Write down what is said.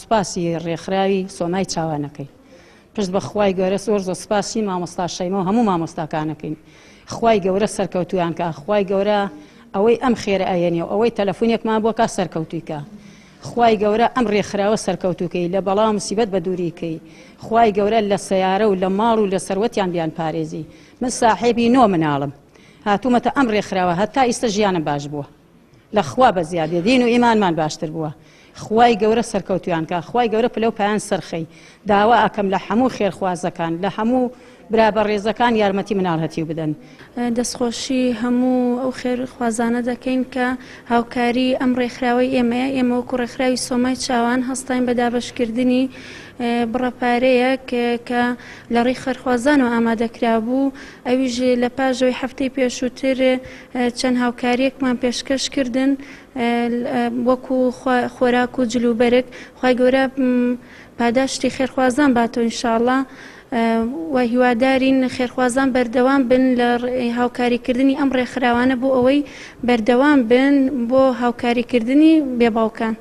سوپاسی ڕێکخراوی سۆمای چاوانەکەی پشت بە خوای گەورە زۆر زۆر سوپاسی مامۆستا شەیمە و هەموو مامۆستاکانەکەین خوای گەورە سەرکەوتویان کە خوای گەورە ئەوەی ئەم خێرە ئاەنێ و ئەوەی تەلەفۆنێکمان بۆ کا سەرکەوتویکە خوای گەورە ئەم ڕێکخراوە سەرکەوتوکەی لە بەڵام موسیبەت بە دووریکەی خوای گەورە لە سەیارە و لە ماڵ و لە سەروەتیان بیان پارێزی من ساحێبی نۆ مناڵم هاتوومەتە ئەم ڕێکخراوە هەتا ئیستا ژیانم باش بووە لە خوا بە زیادێ دین و ئیمانمان باشتر بووە خوای گەورە سەرکەوتویان کە خوای گەورە پلە و پایان سەرخەی داوا ئەکەم لە هەموو خێرخوازەکان لە هەموو برابەڕێزەکان یارمەتی مناڵ هەتیو بدەن دەستخۆشی هەموو ئەو خێرخوازانە دەکەین کە هاوکاری ئەم ڕێکخراوەی ئێمەیە ئێمە وەکو ڕێکخراوی سۆمای چاوان هەستاین بە دابەشکردنی بڕەپارەیەک کە لە ڕێی خێرخوازان و ئامادەکرا بوو ئەویش لە پاژەوەی هەفتەی پێشووتر چەند هاوکاریەکمان پێشکەش کردن وەکو خۆراک و جلوبەرگ خوای گەورە پاداشتی خێرخوازان باتەوە ئینشاڵڵا و هیوادارین خێرخوازان بەردەوام بن لە هاوکاریکردنی ئەم ڕێکخراوانە بۆ ئەوەی بەردەوام بن بۆ هاوکاریکردنی بێباوکان.